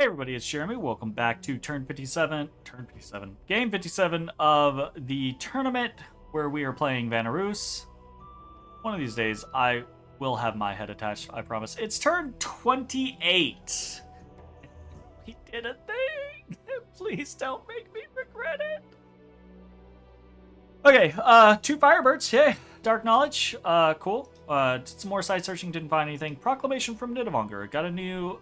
Everybody, it's Jeremy. Welcome back to Game 57 of the tournament where we are playing Vanarus. One of these days, I will have my head attached, I promise. It's turn 28. We did a thing. Please don't make me regret it. Okay, 2 Firebirds. Yay. Dark Knowledge. Cool. Did some more side searching, didn't find anything. Proclamation from Nidavellir. Got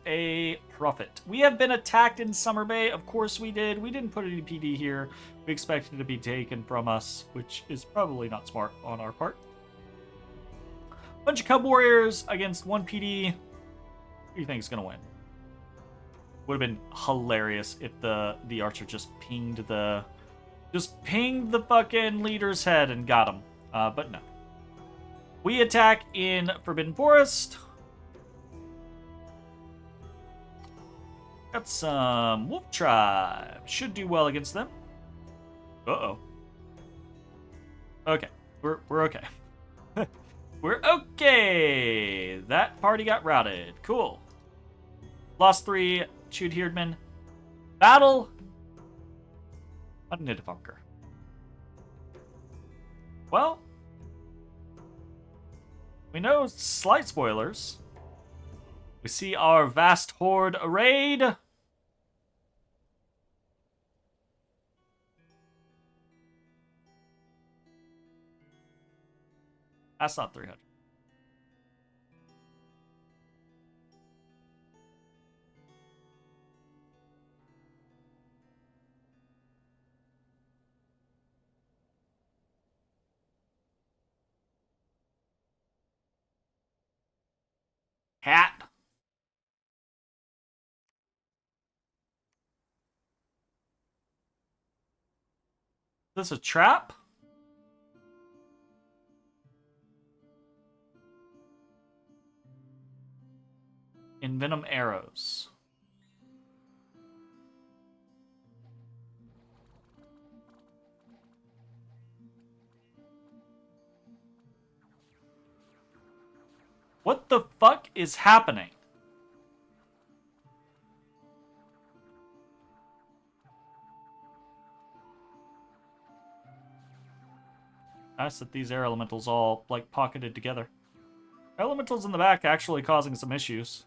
a Prophet. We have been attacked in Summer Bay. Of course we did. We didn't put any PD here. We expected it to be taken from us, which is probably not smart on our part. Bunch of Cub Warriors against 1 PD. Who do you think is going to win? Would have been hilarious if the archer just pinged the fucking leader's head and got him. But no. We attack in Forbidden Forest. Got some Wolf Tribe. Should do well against them. Uh-oh. Okay. We're okay. We're okay. That party got routed. Cool. Lost 3 Chewed Heardman. Battle on Nidavellir. Well, we know slight spoilers. We see our vast horde arrayed. That's not 300. Hat. Is this a trap? Envenom arrows. What the fuck is happening? Nice that these air elementals all, like, pocketed together. Elementals in the back actually causing some issues.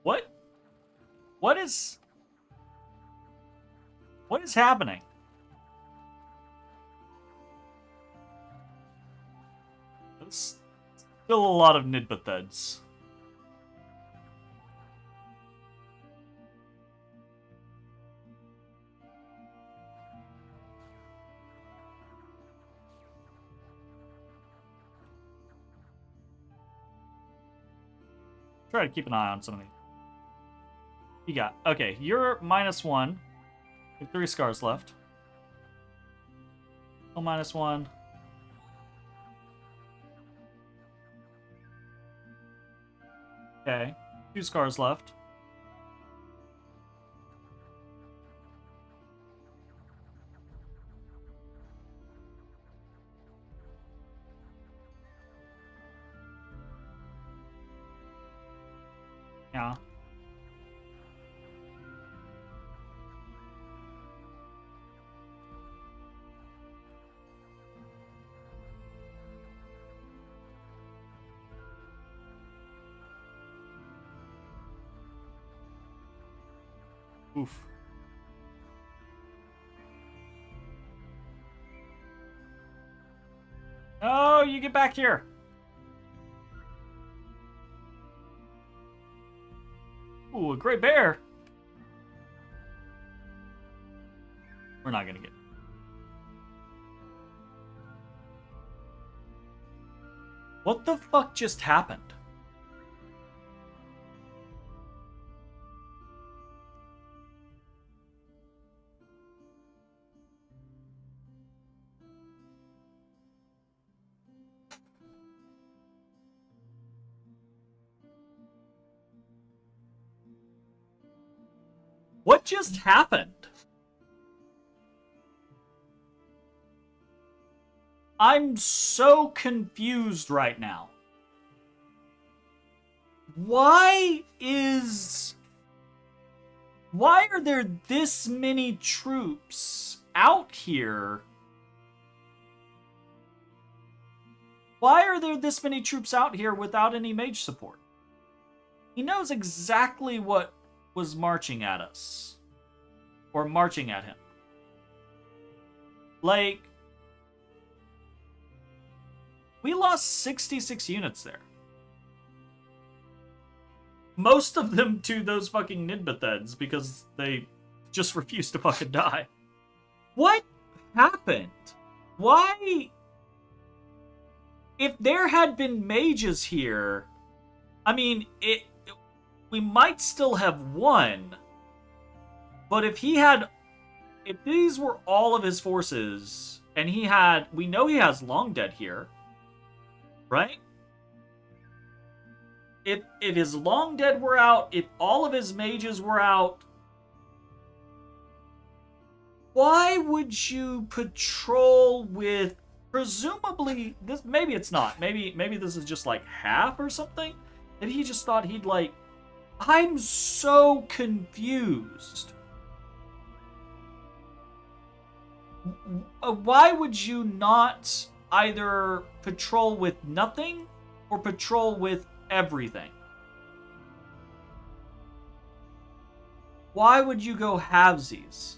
What? What is happening? There's still a lot of Nidbatheds. Try to keep an eye on some of these. You got, okay, you're -1. You have 3 scars left. Still -1. Okay, 2 scars left. Yeah. Oof. Oh, you get back here. Ooh, a great bear. We're not gonna get it. What the fuck just happened? What just happened? I'm so confused right now. Why are there this many troops out here? Why are there this many troops out here without any mage support? He knows exactly what was marching at us. Or marching at him. Like, we lost 66 units there. Most of them to those fucking Nidbetheds because they just refused to fucking die. What happened? Why? If there had been mages here, I mean, we might still have won. But if these were all of his forces, and we know he has Long Dead here, right? If his Long Dead were out, if all of his mages were out, why would you patrol with, presumably, this, maybe it's not, maybe this is just like half or something? Maybe he just thought he'd like, I'm so confused. Why would you not either patrol with nothing or patrol with everything? Why would you go halvesies?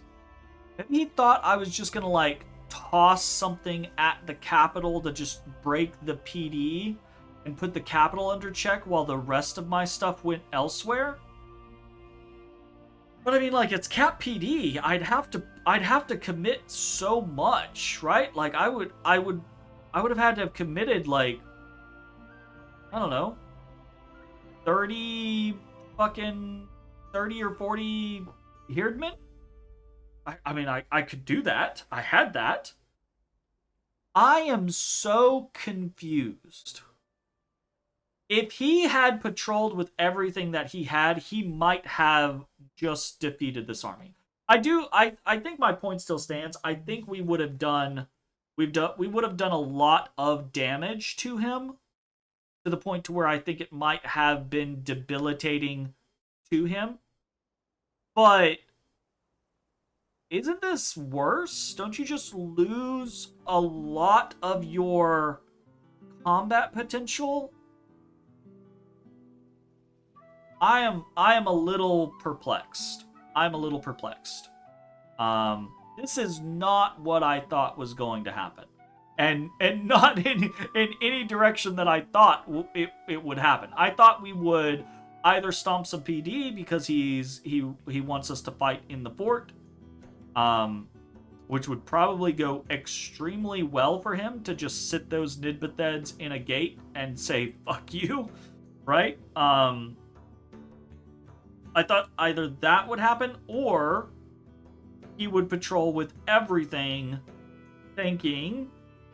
Maybe he thought I was just gonna like toss something at the capital to just break the PD and put the capital under check while the rest of my stuff went elsewhere. But I mean, like, it's Cap PD. I'd have to commit so much, right? Like, I would have had to have committed, like, I don't know, 30 or 40 Herdmen? I mean, I could do that. I had that. I am so confused. If he had patrolled with everything that he had, he might have just defeated this army. I think my point still stands. I think we would have done a lot of damage to him, to the point to where I think it might have been debilitating to him. But isn't this worse? Don't you just lose a lot of your combat potential? I am a little perplexed. This is not what I thought was going to happen. And not in any direction that I thought it would happen. I thought we would either stomp some PD because he wants us to fight in the fort, which would probably go extremely well for him to just sit those Nidbetheds in a gate and say fuck you, right? I thought either that would happen or he would patrol with everything, thinking,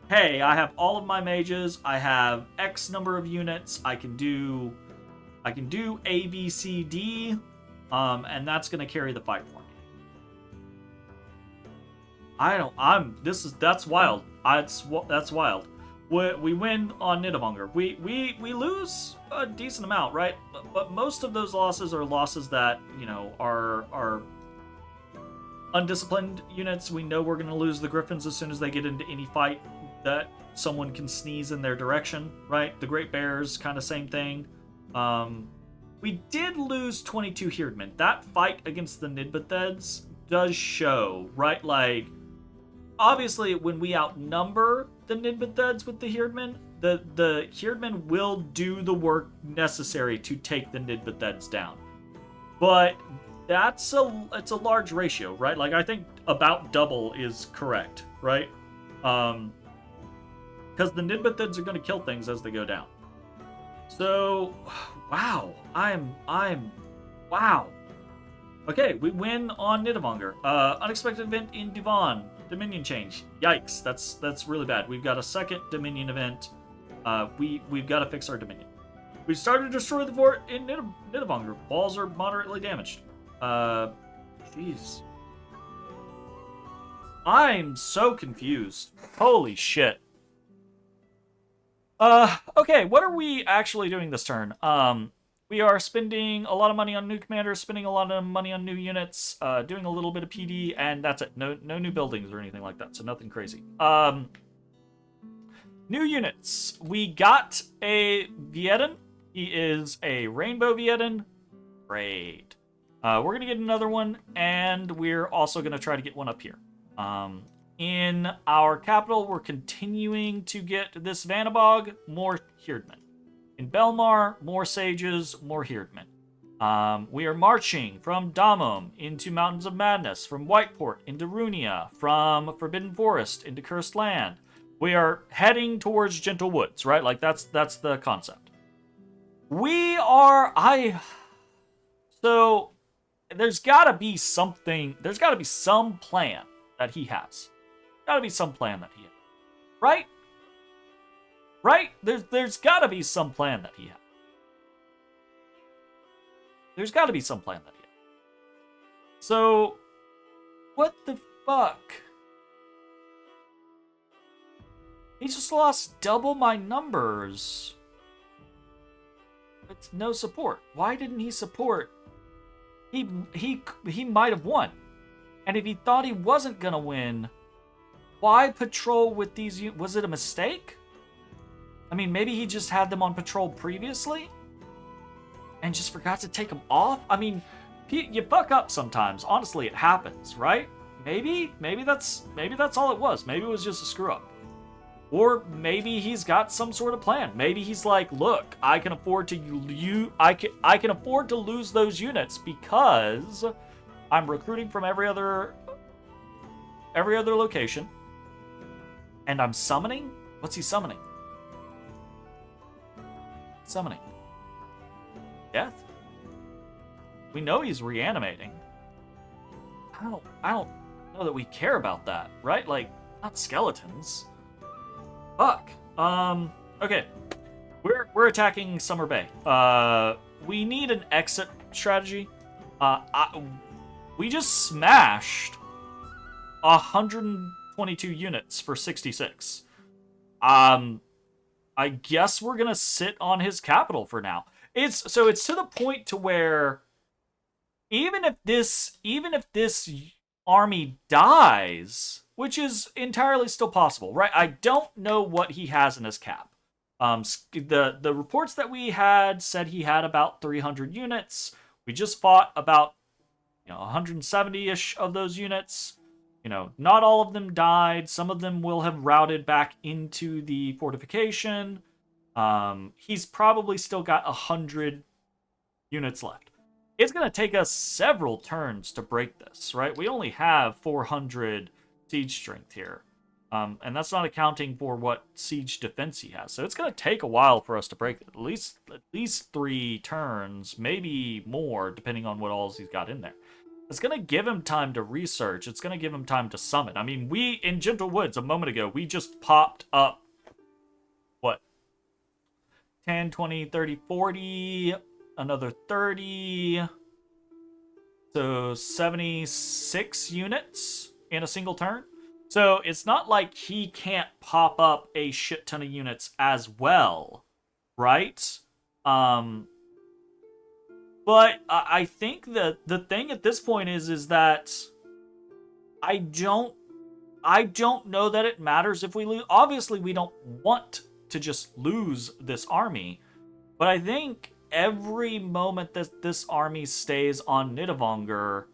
hey, I have all of my mages, I have X number of units, I can do A, B, C, D, and that's gonna carry the fight for me. That's wild. That's wild. We win on Nidavellir. We lose a decent amount, right? But most of those losses are losses that, you know, are undisciplined units. We know we're going to lose the Griffins as soon as they get into any fight that someone can sneeze in their direction, right? The Great Bears, kind of same thing. We did lose 22 Herdmen. That fight against the Nidbetheds does show, right? Like, obviously, when we outnumber the Nidbetheds with the Herdmen, the Herdmen will do the work necessary to take the Nidbetheds down. But it's a large ratio, right? Like, I think about double is correct, right? Because the Nidbetheds are going to kill things as they go down. So, wow, wow. Okay, we win on Nidavellir. Unexpected event in Divan. Dominion change. Yikes, that's really bad. We've got a second Dominion event. We've got to fix our Dominion. We started to destroy the fort in Nidavellir. Walls are moderately damaged. Jeez. I'm so confused. Holy shit. Okay, what are we actually doing this turn? We are spending a lot of money on new commanders, spending a lot of money on new units, doing a little bit of PD, and that's it. No new buildings or anything like that, so nothing crazy. New units. We got a Vieten. He is a Rainbow Vieten. Great. We're gonna get another one, and we're also gonna try to get one up here. In our capital, we're continuing to get this Vanabog, more Herdmen. In Belmar, more Sages, more Herdmen. We are marching from Damum into Mountains of Madness, from Whiteport into Runia, from Forbidden Forest into Cursed Land. We are heading towards Gentle Woods, right? Like, that's the concept. So, there's gotta be something, there's gotta be some plan that he has. Gotta be some plan that he has. Right? Right? There's gotta be some plan that he has. There's gotta be some plan that he has. So, what the fuck? He just lost double my numbers. It's no support. Why didn't he support? He might have won. And if he thought he wasn't gonna win, why patrol with these? Was it a mistake? I mean, maybe he just had them on patrol previously and just forgot to take them off. I mean, you fuck up sometimes. Honestly, it happens, right? Maybe that's all it was. Maybe it was just a screw up. Or maybe he's got some sort of plan. Maybe he's like, look, I can afford to I can afford to lose those units because I'm recruiting from every other location. And I'm summoning? What's he summoning? Summoning. Death? We know he's reanimating. I don't know that we care about that, right? Like, not skeletons. Fuck. Okay. We're attacking Summer Bay. We need an exit strategy. We just smashed 122 units for 66. I guess we're gonna sit on his capital for now. It's to the point to where even if this army dies, which is entirely still possible, right? I don't know what he has in his cap. The reports that we had said he had about 300 units. We just fought about 170-ish of those units. Not all of them died. Some of them will have routed back into the fortification. He's probably still got 100 units left. It's going to take us several turns to break this, right? We only have 400 siege strength here. And that's not accounting for what siege defense he has. So it's going to take a while for us to break it. At least 3 turns, maybe more, depending on what all he's got in there. It's going to give him time to research. It's going to give him time to summon. I mean, in Gentle Woods, a moment ago, we just popped up, 10, 20, 30, 40, another 30. So 76 units in a single turn. So it's not like he can't pop up a shit ton of units as well, right? But I think that the thing at this point is that I don't know that it matters if we lose. Obviously, we don't want to just lose this army, but I think every moment that this army stays on Nidavanger,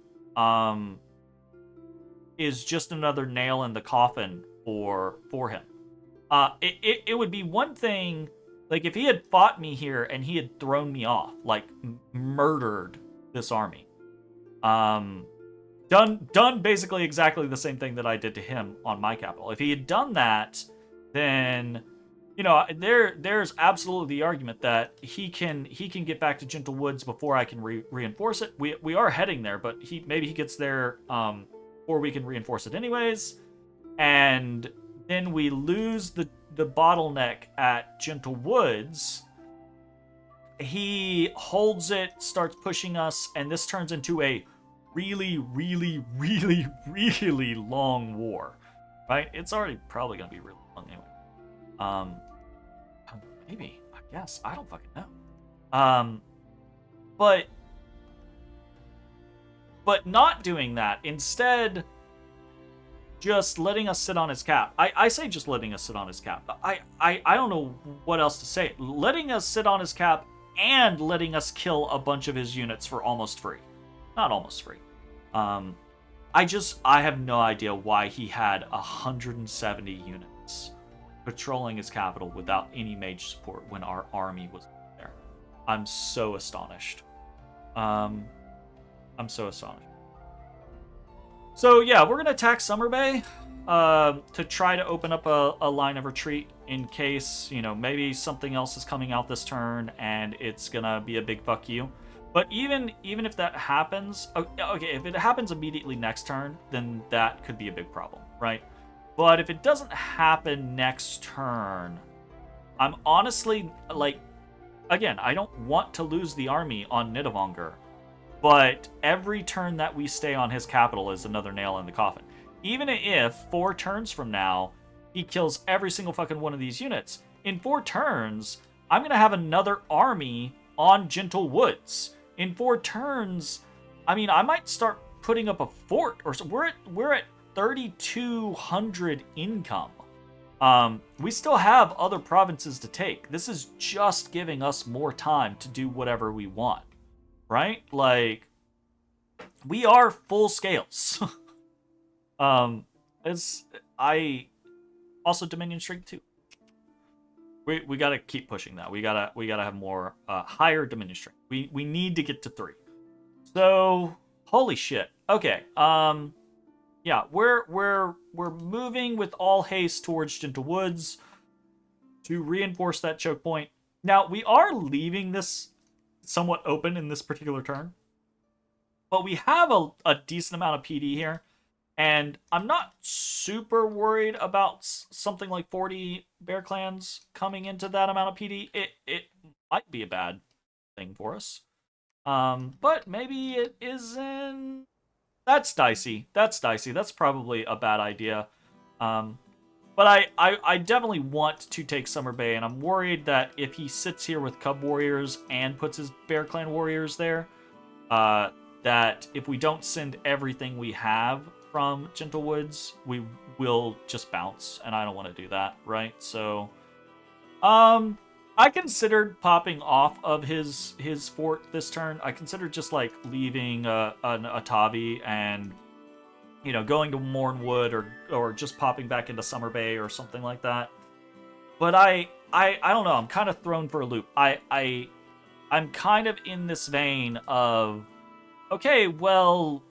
is just another nail in the coffin for him. It would be one thing, like, if he had fought me here and he had thrown me off, like, murdered this army. Done basically exactly the same thing that I did to him on my capital. If he had done that, then, there's absolutely the argument that he can get back to Gentle Woods before I can reinforce it. We are heading there, but maybe he gets there before we can reinforce it anyways. And then we lose the bottleneck at Gentle Woods. He holds it, starts pushing us, and this turns into a really, really, really, really long war. Right? It's already probably going to be really long anyway. Maybe. I guess. I don't fucking know. But not doing that. Instead, just letting us sit on his cap. I say just letting us sit on his cap. I don't know what else to say. Letting us sit on his cap and letting us kill a bunch of his units for almost free. Not almost free. I have no idea why he had 170 units patrolling his capital without any mage support when our army was there. I'm so astonished. I'm so astonished. So yeah, we're gonna attack Summer Bay to try to open up a line of retreat in case, you know, maybe something else is coming out this turn and it's gonna be a big fuck you. But even if that happens, okay, if it happens immediately next turn, then that could be a big problem, right? But if it doesn't happen next turn, I'm honestly, like, again, I don't want to lose the army on Nidavanger, but every turn that we stay on his capital is another nail in the coffin. Even if 4 turns from now, he kills every single fucking one of these units, in 4 turns, I'm going to have another army on Gentle Woods. In 4 turns, I mean, I might start putting up a fort, or so. We're at 3,200 income. We still have other provinces to take. This is just giving us more time to do whatever we want, right? Like, we are full scales. Also Dominion Strength 2. We gotta keep pushing that. We gotta have more higher Dominion Strength. We need to get to 3. So holy shit. Okay. Yeah, we're moving with all haste towards Gentle Woods to reinforce that choke point. Now we are leaving this somewhat open in this particular turn, but we have a decent amount of PD here, and I'm not super worried about something like 40 bear clans coming into that amount of PD. It might be a bad thing for us, but maybe it isn't. That's dicey. That's probably a bad idea. But I definitely want to take Summer Bay, and I'm worried that if he sits here with Cub Warriors and puts his Bear Clan Warriors there, that if we don't send everything we have from Gentle Woods, we will just bounce, and I don't want to do that, right? So, I considered popping off of his fort this turn. I considered just like leaving an Atavi and, you know, going to Mornwood or just popping back into Summer Bay or something like that. But I don't know. I'm kind of thrown for a loop. I'm kind of in this vein of, okay, well,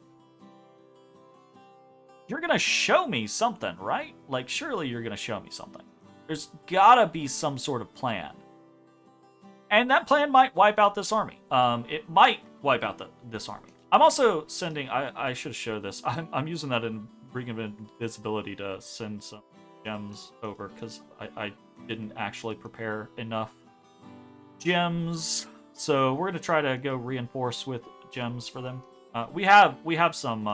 you're gonna show me something, right? Like, surely you're gonna show me something. There's gotta be some sort of plan. And that plan might wipe out this army. It might wipe out this army. I'm also sending... I should show this. I'm using that in Ring of Invisibility to send some gems over, because I didn't actually prepare enough gems. So we're going to try to go reinforce with gems for them. We have some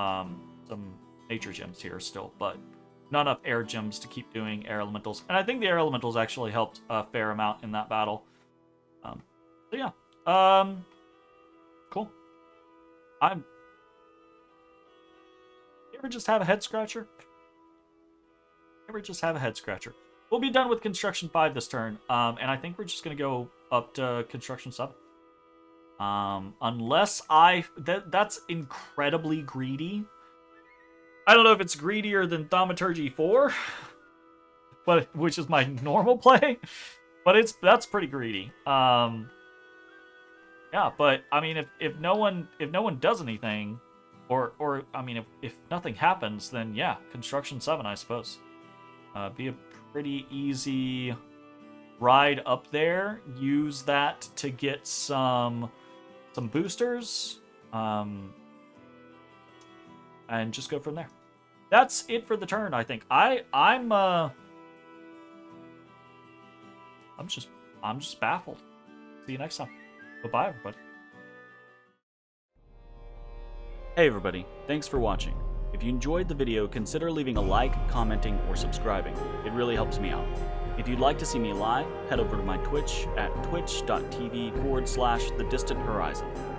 nature gems here still, but not enough air gems to keep doing air elementals. And I think the air elementals actually helped a fair amount in that battle. So yeah, cool. You ever just have a head scratcher? We'll be done with Construction 5 this turn, and I think we're just gonna go up to Construction 7. Unless that's incredibly greedy. I don't know if it's greedier than Thaumaturgy 4, but which is my normal play, but that's pretty greedy. Yeah, but I mean, if no one does anything, or I mean, if nothing happens, then yeah, Construction 7, I suppose. Be a pretty easy ride up there. Use that to get some boosters, and just go from there. That's it for the turn, I think. I'm just baffled. See you next time. Bye-bye, everybody. Hey, everybody. Thanks for watching. If If you enjoyed the video, consider leaving a like, commenting, or subscribing. It really helps me out. If you'd like to see me live, head over to my Twitch at twitch.tv/thedistanthorizon.